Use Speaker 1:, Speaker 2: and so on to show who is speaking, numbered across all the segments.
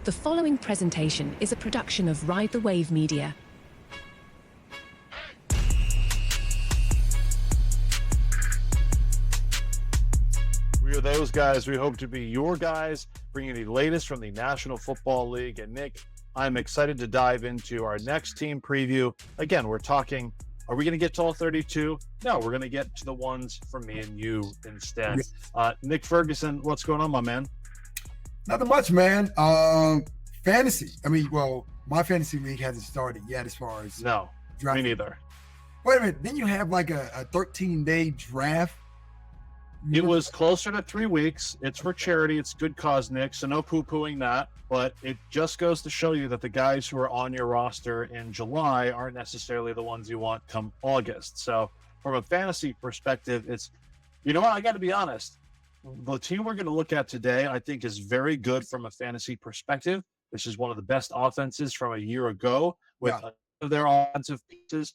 Speaker 1: The following presentation is a production of Ride the Wave Media.
Speaker 2: We are those guys. We hope to be your guys, bringing the latest from the National Football League. And Nick, I'm excited to dive into our next team preview. Again, we're talking, are we going to get to all 32? No, we're going to get to the ones for me and you instead. Nick Ferguson, what's going on, my man?
Speaker 3: Nothing much, man. Fantasy. My fantasy league hasn't started yet as far as
Speaker 2: No,
Speaker 3: drafting.
Speaker 2: me neither.
Speaker 3: Wait a minute. Then you have like a 13-day draft.
Speaker 2: It was closer to 3 weeks. It's for charity. It's good cause, Nick, so no poo-pooing that. But it just goes to show you that the guys who are on your roster in July aren't necessarily the ones you want come August. So from a fantasy perspective, it's, you know what, I got to be honest. The team we're going to look at today, I think, is very good from a fantasy perspective. This is one of the best offenses from a year ago with their offensive pieces,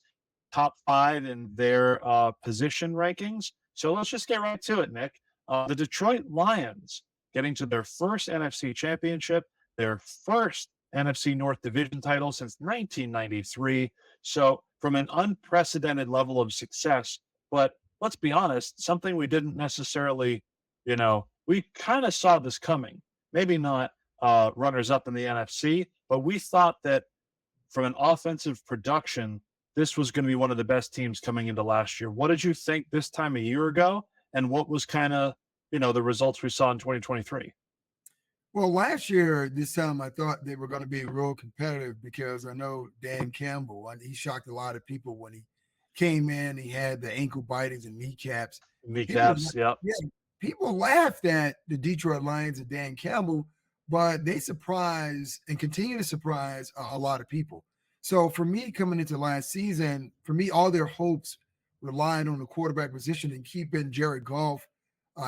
Speaker 2: top 5 in their position rankings. So let's just get right to it, Nick. The Detroit Lions getting to their first NFC championship, their first NFC North Division title since 1993. So from an unprecedented level of success, but let's be honest, something we didn't necessarily, we kind of saw this coming. Maybe not runners up in the NFC, but we thought that from an offensive production, this was going to be one of the best teams coming into last year. What did you think this time a year ago? And what was kind of, the results we saw in 2023?
Speaker 3: Well, last year, this time I thought they were going to be real competitive because I know Dan Campbell, and he shocked a lot of people when he came in. He had the ankle bitings and kneecaps.
Speaker 2: Yep.
Speaker 3: Yeah, people laughed at the Detroit Lions and Dan Campbell, but they surprised and continue to surprise a lot of people. So for me, coming into last season, all their hopes relied on the quarterback position and keeping Jared Goff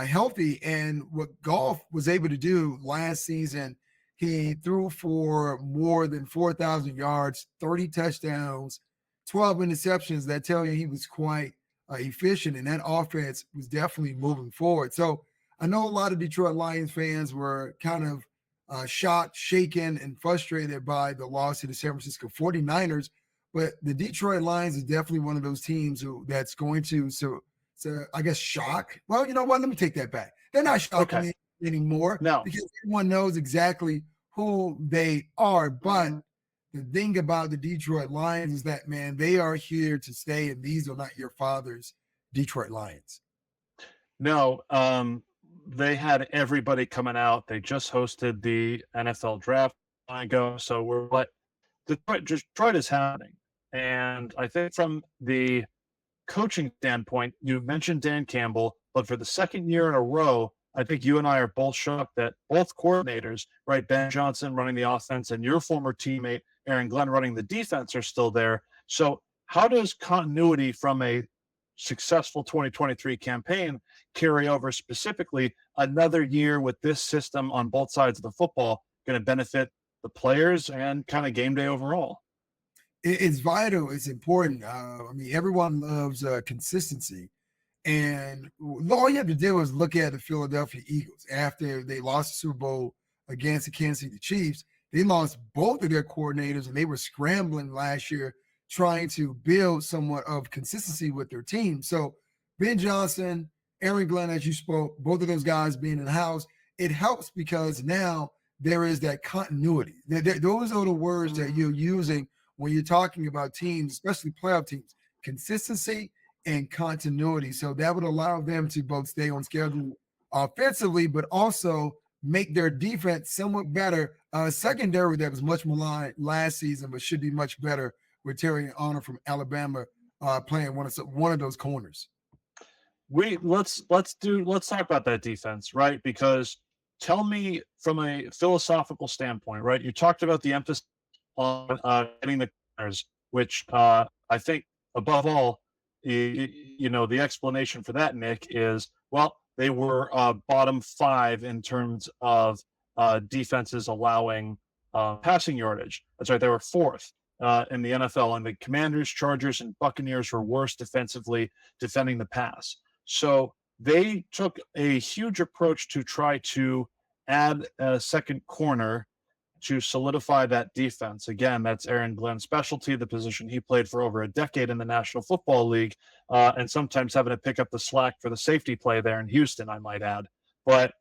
Speaker 3: healthy. And what Goff was able to do last season, he threw for more than 4,000 yards, 30 touchdowns, 12 interceptions. That tell you he was quite efficient, and that offense was definitely moving forward. So I know a lot of Detroit Lions fans were kind of shocked, shaken, and frustrated by the loss to the San Francisco 49ers. But the Detroit Lions is definitely one of those teams that's going to, I guess, shock. Well, you know what? Let me take that back. They're not shocking me anymore because everyone knows exactly who they are. But the thing about the Detroit Lions is that, man, they are here to stay, and these are not your father's Detroit Lions.
Speaker 2: No, they had everybody coming out. They just hosted the NFL draft ago. So we're like, Detroit is happening. And I think from the coaching standpoint, you mentioned Dan Campbell, but for the second year in a row, I think you and I are both shocked that both coordinators, right, Ben Johnson running the offense and your former teammate, Aaron Glenn, running the defense are still there. So how does continuity from a successful 2023 campaign carry over specifically another year with this system on both sides of the football going to benefit the players and kind of game day overall?
Speaker 3: It's vital. It's important. Everyone loves consistency. And all you have to do is look at the Philadelphia Eagles. After they lost the Super Bowl against the Kansas City Chiefs, they lost both of their coordinators, and they were scrambling last year trying to build somewhat of consistency with their team. So Ben Johnson, Aaron Glenn, as you spoke, both of those guys being in the house, it helps because now there is that continuity. Those are the words that you're using when you're talking about teams, especially playoff teams: consistency and continuity. So that would allow them to both stay on schedule offensively, but also make their defense somewhat better. Secondary that was much maligned last season, but should be much better with Terry Honor from Alabama playing one of those corners.
Speaker 2: Let's talk about that defense, right? Because tell me from a philosophical standpoint, right? You talked about the emphasis on getting the corners, which I think above all, the explanation for that, Nick, is, well, they were bottom 5 in terms of defenses allowing passing yardage. That's right. They were 4th in the NFL, and the Commanders, Chargers, and Buccaneers were worse defensively defending the pass. So they took a huge approach to try to add a second corner to solidify that defense. Again, that's Aaron Glenn's specialty, the position he played for over a decade in the National Football League, and sometimes having to pick up the slack for the safety play there in Houston, I might add. But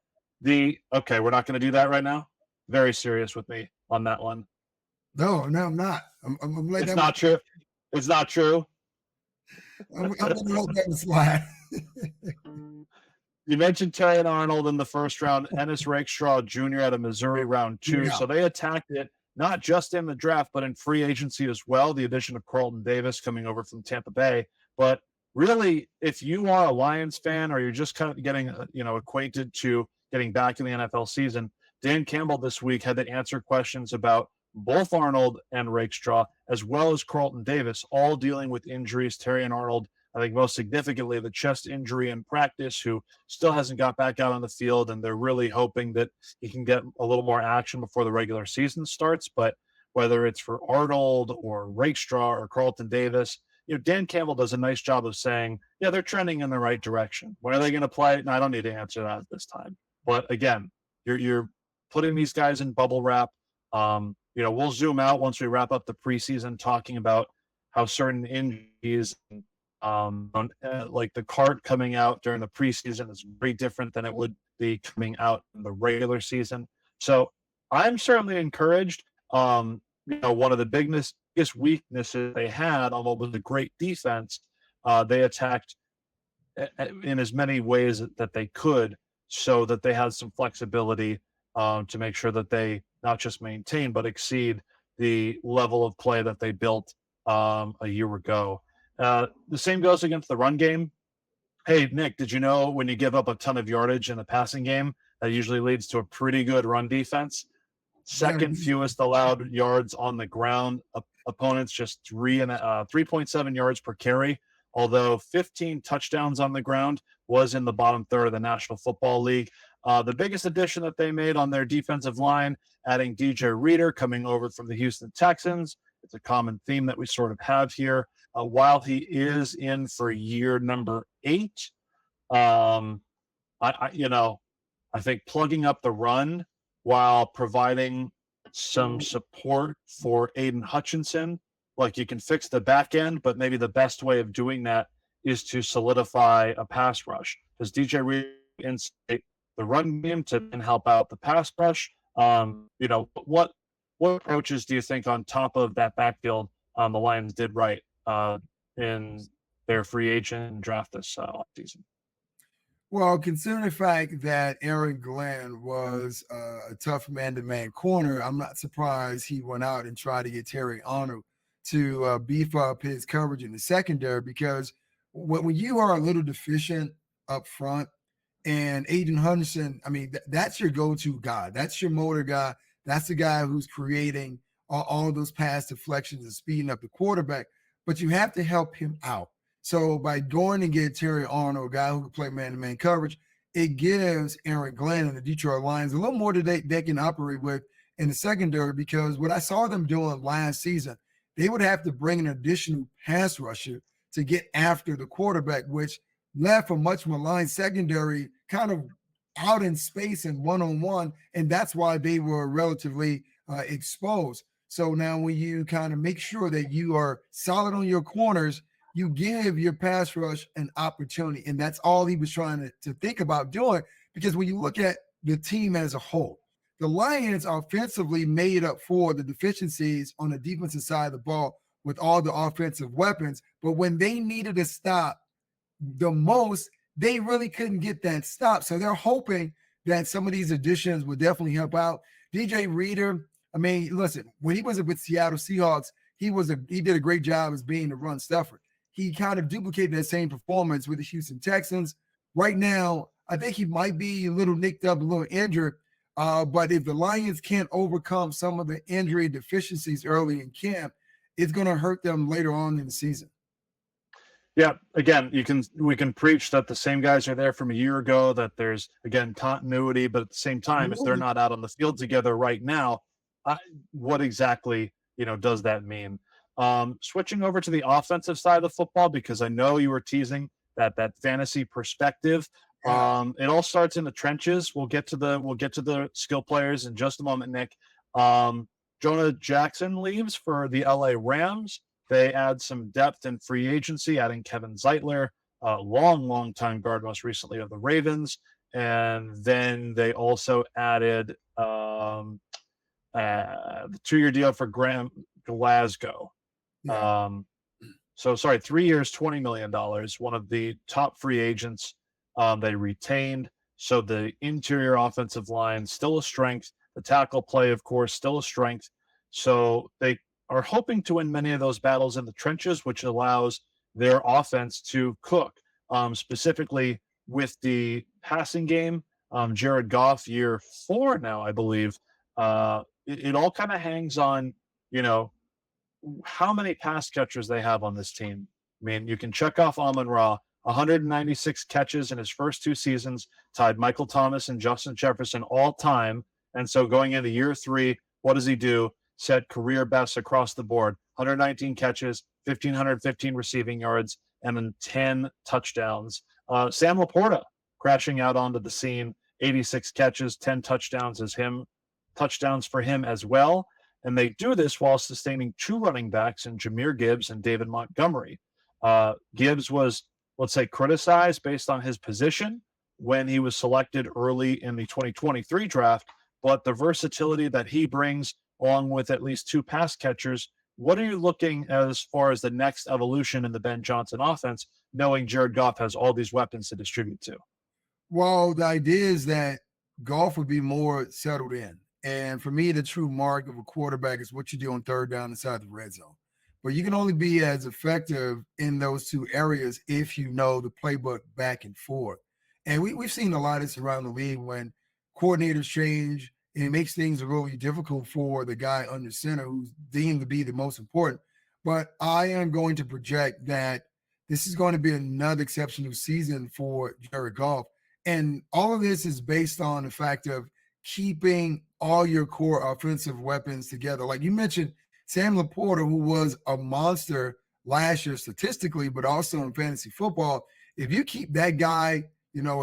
Speaker 2: okay, we're not going to do that right now. Very serious with me on that one.
Speaker 3: No, I'm not.
Speaker 2: It's not true. It's not true.
Speaker 3: I'm going to let that slide.
Speaker 2: You mentioned Terry Arnold in the first round, Ennis Rakestraw Jr. out of Missouri, round 2.
Speaker 3: Yeah.
Speaker 2: So they attacked it not just in the draft, but in free agency as well. The addition of Carlton Davis coming over from Tampa Bay. But really, if you are a Lions fan or you're just kind of getting acquainted to getting back in the NFL season, Dan Campbell this week had to answer questions about both Arnold and Rakestraw, as well as Carlton Davis, all dealing with injuries. Terry and Arnold, I think most significantly, the chest injury in practice, who still hasn't got back out on the field, and they're really hoping that he can get a little more action before the regular season starts. But whether it's for Arnold or Rakestraw or Carlton Davis, Dan Campbell does a nice job of saying, yeah, they're trending in the right direction. When are they going to play? No, I don't need to answer that this time. But again, you're putting these guys in bubble wrap. We'll zoom out once we wrap up the preseason, talking about how certain injuries, like the cart coming out during the preseason, is very different than it would be coming out in the regular season. So I'm certainly encouraged. One of the biggest weaknesses they had on what was a great defense, they attacked in as many ways that they could, so that they had some flexibility to make sure that they not just maintain but exceed the level of play that they built a year ago. The same goes against the run game. Hey, Nick, did you know when you give up a ton of yardage in the passing game, that usually leads to a pretty good run defense? Second fewest allowed yards on the ground. Opponents just 3.7 yards per carry, although 15 touchdowns on the ground was in the bottom third of the National Football League. The biggest addition that they made on their defensive line, adding DJ Reader coming over from the Houston Texans. It's a common theme that we sort of have here. While he is in for year number 8, I think plugging up the run while providing some support for Aiden Hutchinson, like, you can fix the back end, but maybe the best way of doing that is to solidify a pass rush. Does DJ Reader instate the run game to then help out the pass rush? What approaches do you think on top of that backfield the Lions did right in their free agent draft this offseason?
Speaker 3: Well, considering the fact that Aaron Glenn was a tough man-to-man corner, I'm not surprised he went out and tried to get Terry Arnold to beef up his coverage in the secondary, because when you are a little deficient up front, and Aiden Hutchinson, that's your go-to guy. That's your motor guy. That's the guy who's creating all those pass deflections and speeding up the quarterback. But you have to help him out. So by going and get Terry Arnold, a guy who can play man-to-man coverage, it gives Aaron Glenn and the Detroit Lions a little more that they can operate with in the secondary, because what I saw them doing last season, they would have to bring an additional pass rusher to get after the quarterback, which left a much maligned secondary kind of out in space and one-on-one, and that's why they were relatively exposed. So now when you kind of make sure that you are solid on your corners, you give your pass rush an opportunity, and that's all he was trying to think about doing, because when you look at the team as a whole, the Lions offensively made up for the deficiencies on the defensive side of the ball with all the offensive weapons, but when they needed a stop the most, they really couldn't get that stop. So they're hoping that some of these additions will definitely help out. DJ Reader, listen, when he was with Seattle Seahawks, he did a great job as being the run stuffer. He kind of duplicated that same performance with the Houston Texans. Right now, I think he might be a little nicked up, a little injured. But if the Lions can't overcome some of the injury deficiencies early in camp, it's going to hurt them later on in the season.
Speaker 2: Yeah, again, we can preach that the same guys are there from a year ago, that there's, again, continuity, but at the same time, if they're not out on the field together right now, what exactly, does that mean? Switching over to the offensive side of the football, because I know you were teasing that fantasy perspective. It all starts in the trenches. We'll get to the skill players in just a moment, Nick. Jonah Jackson leaves for the LA Rams. They add some depth in free agency, adding Kevin Zeitler, a long time guard, most recently of the Ravens. And then they also added the 2-year deal for Graham Glasgow.
Speaker 3: Yeah.
Speaker 2: 3 years, $20 million, one of the top free agents they retained. So the interior offensive line, still a strength. The tackle play, of course, still a strength. So they are hoping to win many of those battles in the trenches, which allows their offense to cook, specifically with the passing game. Jared Goff, year 4 now, I believe. It all kind of hangs on, how many pass catchers they have on this team. I mean, you can check off Amon-Ra, 196 catches in his first 2 seasons, tied Michael Thomas and Justin Jefferson all time. And so going into year 3, what does he do? Set career best across the board, 119 catches, 1,515 receiving yards, and then 10 touchdowns. Sam LaPorta crashing out onto the scene, 86 catches, 10 touchdowns touchdowns for him as well. And they do this while sustaining 2 running backs in Jahmyr Gibbs and David Montgomery. Gibbs was, let's say, criticized based on his position when he was selected early in the 2023 draft, but the versatility that he brings, along with at least 2 pass catchers, what are you looking as far as the next evolution in the Ben Johnson offense, knowing Jared Goff has all these weapons to distribute to?
Speaker 3: Well, the idea is that Goff would be more settled in. And for me, the true mark of a quarterback is what you do on third down inside the red zone. But you can only be as effective in those 2 areas if you know the playbook back and forth. And we've seen a lot of this around the league when coordinators change, and it makes things really difficult for the guy under center who's deemed to be the most important. But I am going to project that this is going to be another exceptional season for Jared Goff. And all of this is based on the fact of keeping all your core offensive weapons together. Like you mentioned, Sam LaPorta, who was a monster last year statistically, but also in fantasy football. If you keep that guy,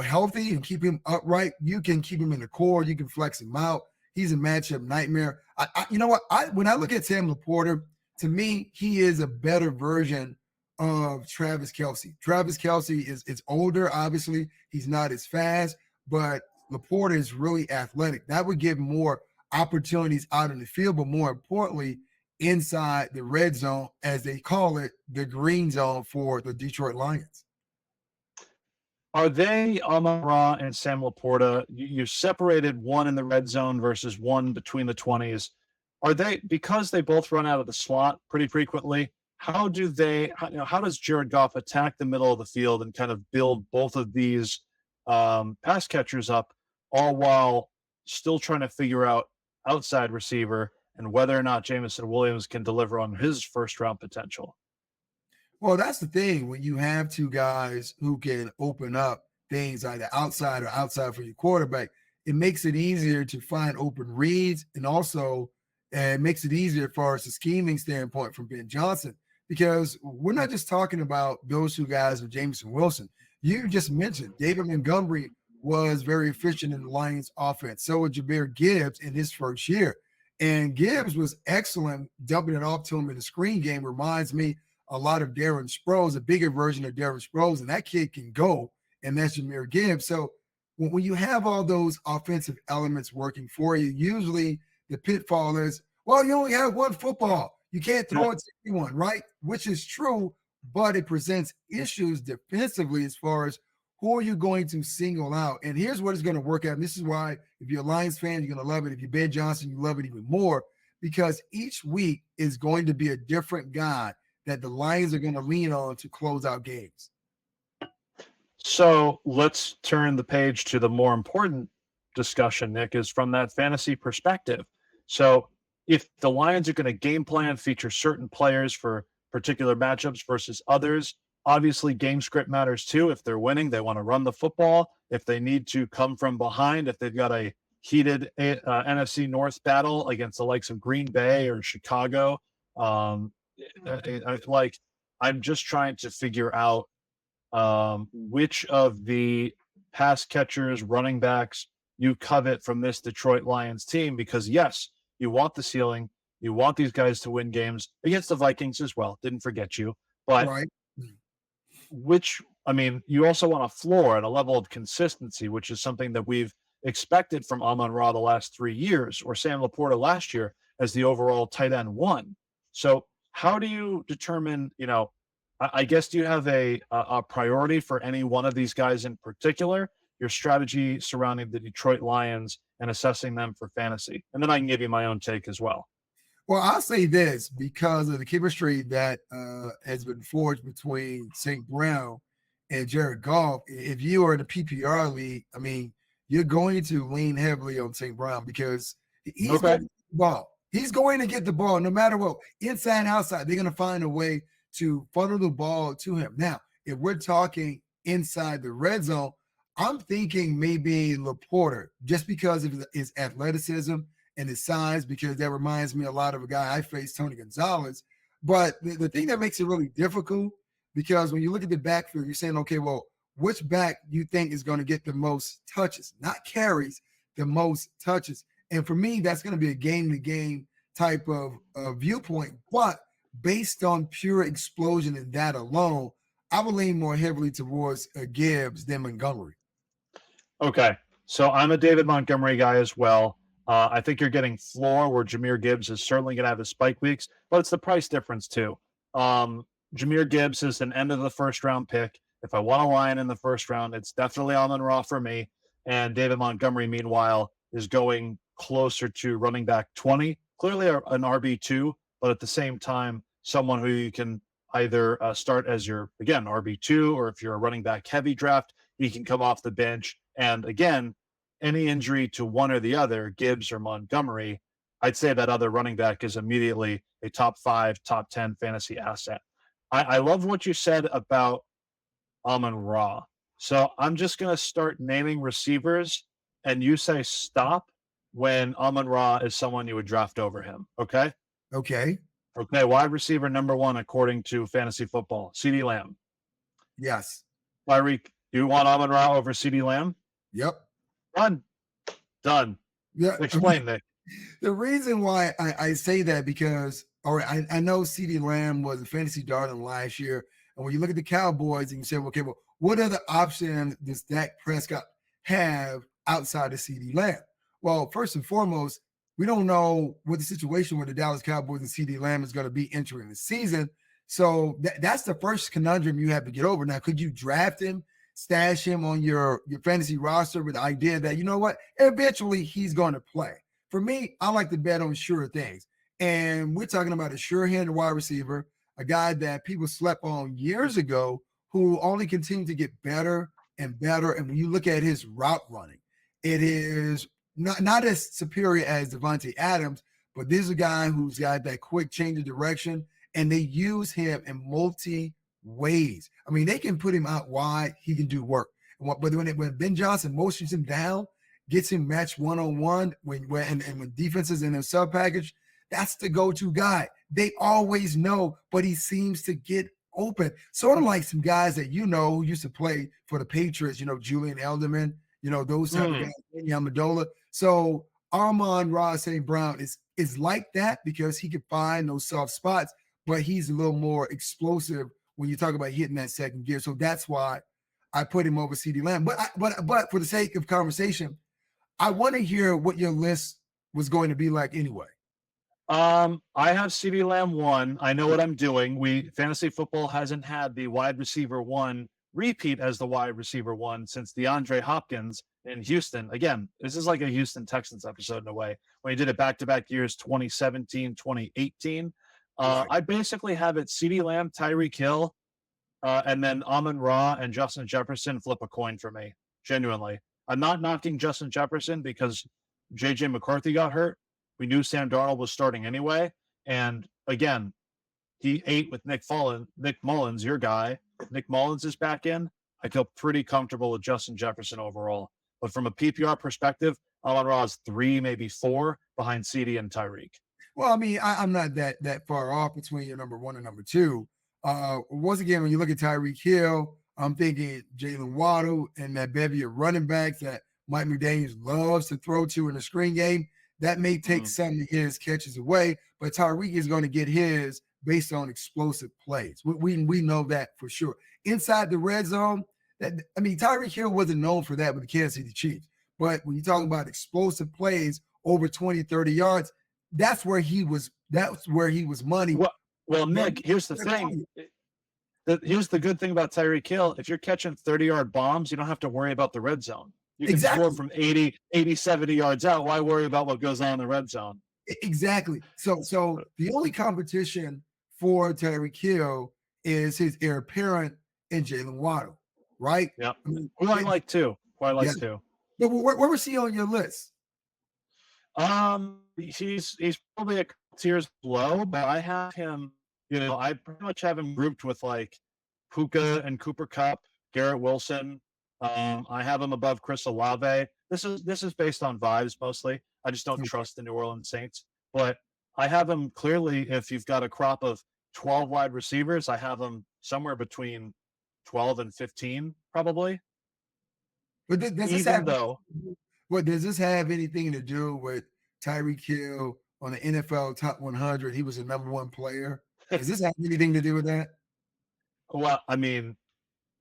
Speaker 3: healthy and keep him upright, you can keep him in the core. You can flex him out. He's a matchup nightmare. When I look at Sam LaPorta, to me, he is a better version of Travis Kelce. Travis Kelce is older, obviously. He's not as fast, but LaPorta is really athletic. That would give more opportunities out in the field, but more importantly, inside the red zone, as they call it, the green zone for the Detroit Lions.
Speaker 2: Are they Amon-Ra and Sam LaPorta? You separated one in the red zone versus one between the 20s. Are they, because they both run out of the slot pretty frequently, how does Jared Goff attack the middle of the field and kind of build both of these pass catchers up, all while still trying to figure out outside receiver and whether or not Jameson Williams can deliver on his first-round potential?
Speaker 3: Well, that's the thing. When you have 2 guys who can open up things either outside or outside for your quarterback, it makes it easier to find open reads, and also it makes it easier as far as the scheming standpoint from Ben Johnson, because we're not just talking about those 2 guys with Jameson Wilson. You just mentioned David Montgomery was very efficient in the Lions offense. So was Jahmyr Gibbs in his first year. And Gibbs was excellent, dumping it off to him in the screen game. Reminds me a lot of Darren Sproles, a bigger version of Darren Sproles, and that kid can go, and that's Jahmyr Gibbs. So when you have all those offensive elements working for you, usually the pitfall is, well, you only have one football. You can't throw it to anyone, right? Which is true, but it presents issues defensively as far as who are you going to single out? And here's what it's going to work out. And this is why if you're a Lions fan, you're going to love it. If you're Ben Johnson, you love it even more, because each week is going to be a different guy that the Lions are going to lean on to close out games.
Speaker 2: So let's turn the page to the more important discussion, Nick, is from that fantasy perspective. So if the Lions are going to game plan, feature certain players for particular matchups versus others, obviously game script matters too. If they're winning, they want to run the football. If they need to come from behind, if they've got a heated NFC North battle against the likes of Green Bay or Chicago, I'm just trying to figure out which of the pass catchers, running backs you covet from this Detroit Lions team, because yes, You want the ceiling. You want these guys to win games against the Vikings as well. Didn't forget you. But
Speaker 3: Right.
Speaker 2: you also want a floor and a level of consistency, which is something that we've expected from Amon-Ra the last 3 years, or Sam LaPorta last year as the overall tight end one. So how do you determine, I guess, do you have a priority for any one of these guys in particular, your strategy surrounding the Detroit Lions and assessing them for fantasy? And then I can give you my own take as well.
Speaker 3: Well, I'll say this because of the chemistry that has been forged between St. Brown and Jared Goff. If you are in the PPR league, you're going to lean heavily on St. Brown because he's going to get the ball. He's going to get the ball no matter what, inside, outside. They're going to find a way to funnel the ball to him. Now, if we're talking inside the red zone, I'm thinking maybe LaPorta just because of his athleticism and his size, because that reminds me a lot of a guy I faced, Tony Gonzalez. But the thing that makes it really difficult, because when you look at the backfield, you're saying, okay, well, which back you think is going to get the most touches, not carries, the most touches. And for me, that's going to be a game-to-game type of viewpoint. But based on pure explosion and that alone, I would lean more heavily towards Gibbs than Montgomery.
Speaker 2: Okay, so I'm a David Montgomery guy as well. I think you're getting floor where Jahmyr Gibbs is certainly going to have his spike weeks, but it's the price difference too. Jahmyr Gibbs is an end of the first round pick. If I want a Lion in the first round, it's definitely Amon-Ra for me. And David Montgomery, meanwhile, is going closer to running back 20, clearly an RB2, but at the same time, someone who you can either start as your, again, RB2, or if you're a running back heavy draft, he can come off the bench. And again, any injury to one or the other, Gibbs or Montgomery, I'd say that other running back is immediately a top 5, top 10 fantasy asset. I love what you said about Amon-Ra. So I'm just going to start naming receivers, and you say stop when Amon-Ra is someone you would draft over him. Okay?
Speaker 3: Okay.
Speaker 2: Okay. Wide receiver number 1, according to Fantasy Football, CeeDee Lamb.
Speaker 3: Yes.
Speaker 2: Tyreek, do you want Amon-Ra over CeeDee Lamb?
Speaker 3: Yep.
Speaker 2: Done.
Speaker 3: Yeah.
Speaker 2: Explain, Nick.
Speaker 3: The reason why I say that, because, all right, I know CeeDee Lamb was a fantasy darling last year. And when you look at the Cowboys and you say, okay, well, what other options does Dak Prescott have outside of CeeDee Lamb? Well, first and foremost, we don't know what the situation with the Dallas Cowboys and CeeDee Lamb is going to be entering the season. So that's the first conundrum you have to get over. Now, could you draft him, stash him on your fantasy roster with the idea that, you know what, eventually he's going to play? For me, I like to bet on sure things. And we're talking about a sure-handed wide receiver, a guy that people slept on years ago, who only continued to get better and better. And when you look at his route running, it is not as superior as Devontae Adams, but this is a guy who's got that quick change of direction, and they use him in multi ways. They can put him out wide, he can do work. But when Ben Johnson motions him down, gets him matched one-on-one, when defenses in their sub package, that's the go-to guy. They always know, but he seems to get open. Sort of like some guys that who used to play for the Patriots, Julian Edelman, those type of guys, Amendola. So Amon-Ra St. Brown is like that because he can find those soft spots, but he's a little more explosive when you talk about hitting that second gear. So that's why I put him over CeeDee Lamb. But for the sake of conversation, I want to hear what your list was going to be like anyway.
Speaker 2: I have CeeDee Lamb 1. I know what I'm doing. Fantasy Football hasn't had the wide receiver 1 repeat as the wide receiver 1 since DeAndre Hopkins in Houston. Again, this is like a Houston Texans episode in a way. When he did it back-to-back years, 2017, 2018. Right. I basically have it CeeDee Lamb, Tyreek Hill, and then Amon-Ra and Justin Jefferson flip a coin for me, genuinely. I'm not knocking Justin Jefferson because J.J. McCarthy got hurt. We knew Sam Darnold was starting anyway. And again, he ate with Nick Mullins, your guy. Nick Mullins is back in. I feel pretty comfortable with Justin Jefferson overall. But from a PPR perspective, Amon-Ra is 3, maybe 4 behind CeeDee and Tyreek.
Speaker 3: Well, I'm not that far off between your number 1 and number 2. Once again, when you look at Tyreek Hill, I'm thinking Jalen Waddle and that bevy of running backs that Mike McDaniels loves to throw to in the screen game. that may take some of his catches away, but Tyreek is going to get his based on explosive plays. We know that for sure. Inside the red zone, Tyreek Hill wasn't known for that with the Kansas City Chiefs. But when you talk about explosive plays over 20, 30 yards, that's where he was money.
Speaker 2: Well, Nick, here's the thing. Here's the good thing about Tyreek Hill. If you're catching 30-yard bombs, you don't have to worry about the red zone. You can score from 80, 70 yards out. Why worry about what goes on in the red zone?
Speaker 3: Exactly. So the only competition for Tyreek Hill is his heir apparent and Jalen Waddle, right?
Speaker 2: Yeah. Who I like too. But
Speaker 3: where was he on your list?
Speaker 2: He's probably a tiers below, but I have him, I pretty much have him grouped with like Puka and Cooper Kupp, Garrett Wilson. I have him above Chris Olave. This is based on vibes mostly. I just don't trust the New Orleans Saints. But I have him clearly, if you've got a crop of 12 wide receivers, I have him somewhere between 12 and 15, probably.
Speaker 3: But does this have anything to do with Tyreek Hill on the NFL Top 100? He was the number one player. Does this have anything to do with that?
Speaker 2: Well,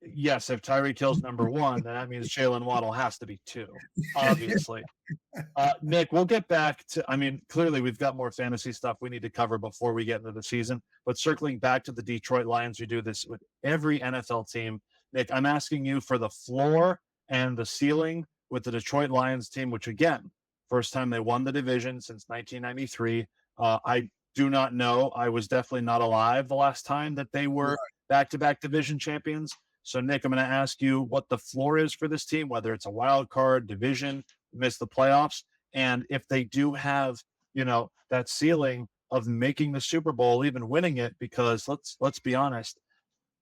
Speaker 2: yes, if Tyreek Hill's number one, then that means Jalen Waddle has to be two, obviously. Nick, we'll get back to, clearly we've got more fantasy stuff we need to cover before we get into the season, but circling back to the Detroit Lions, we do this with every NFL team. Nick, I'm asking you for the floor and the ceiling with the Detroit Lions team, which again, first time they won the division since 1993. I do not know. I was definitely not alive the last time that they were back-to-back division champions. So, Nick, I'm going to ask you what the floor is for this team, whether it's a wild card, division, miss the playoffs, and if they do have, that ceiling of making the Super Bowl, even winning it, because let's be honest,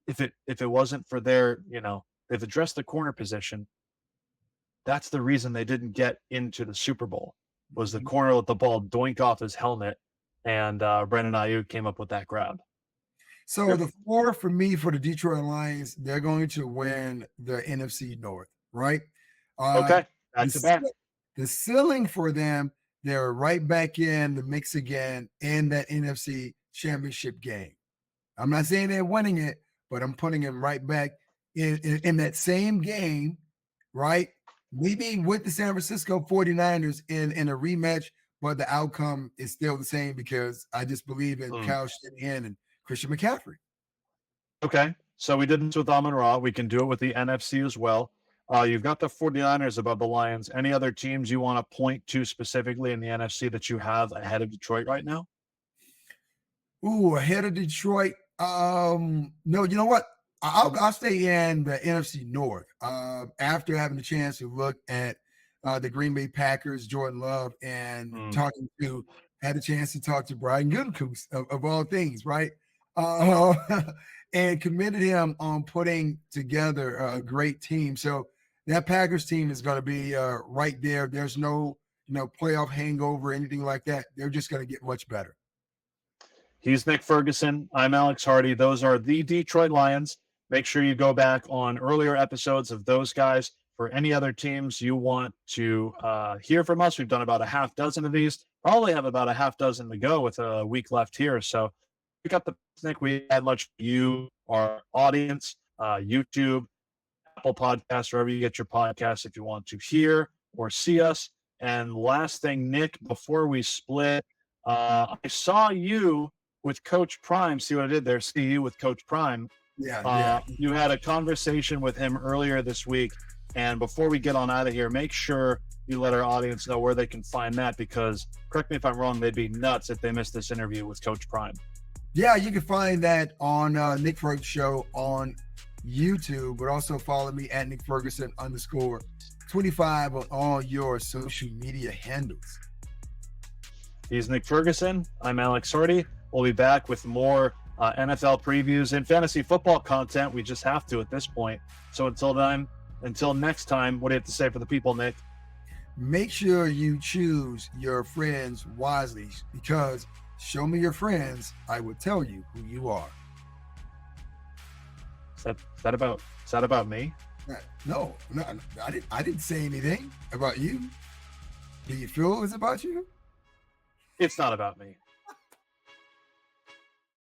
Speaker 2: if it wasn't for their, they've addressed the corner position. That's the reason they didn't get into the Super Bowl, was the corner let the ball doink off his helmet, and Brandon Ayuk came up with that grab.
Speaker 3: So the floor for me for the Detroit Lions, they're going to win the NFC North, right?
Speaker 2: Okay, back to back.
Speaker 3: The ceiling for them, they're right back in the mix again in that NFC Championship game. I'm not saying they're winning it, but I'm putting them right back in that same game, right? Maybe with the San Francisco 49ers in a rematch, but the outcome is still the same because I just believe in Kyle Shanahan and Christian McCaffrey.
Speaker 2: Okay, so we did this with Amon-Ra. We can do it with the NFC as well. You've got the 49ers above the Lions. Any other teams you want to point to specifically in the NFC that you have ahead of Detroit right now?
Speaker 3: Ooh, ahead of Detroit. No, you know what? I'll stay in the NFC North. After having the chance to look at the Green Bay Packers, Jordan Love, and had a chance to talk to Brian Gutekunst of all things, right? And commended him on putting together a great team. So that Packers team is going to be right there. There's no playoff hangover, anything like that. They're just going to get much better.
Speaker 2: He's Nick Ferguson. I'm Alex Hardy. Those are the Detroit Lions. Make sure you go back on earlier episodes of those guys. For any other teams you want to hear from us, we've done about a half dozen of these. Probably have about a half dozen to go with a week left here. So pick up the Nick. We had much you, our audience, YouTube, Apple Podcasts, wherever you get your podcasts if you want to hear or see us. And last thing, Nick, before we split, I saw you with Coach Prime. See what I did there? See you with Coach Prime.
Speaker 3: Yeah.
Speaker 2: You had a conversation with him earlier this week. And before we get on out of here, make sure you let our audience know where they can find that, because correct me if I'm wrong, they'd be nuts if they missed this interview with Coach Prime.
Speaker 3: Yeah, you can find that on Nick Ferguson Show on YouTube, but also follow me at Nick Ferguson _25 on all your social media handles.
Speaker 2: He's Nick Ferguson. I'm Alex Hardy. We'll be back with more NFL previews and fantasy football content. We just have to at this point. So until next time, what do you have to say for the people, Nick?
Speaker 3: Make sure you choose your friends wisely, because show me your friends, I will tell you who you are.
Speaker 2: Is that about me?
Speaker 3: No, I didn't say anything about you. Do you feel it's about you?
Speaker 2: It's not about me.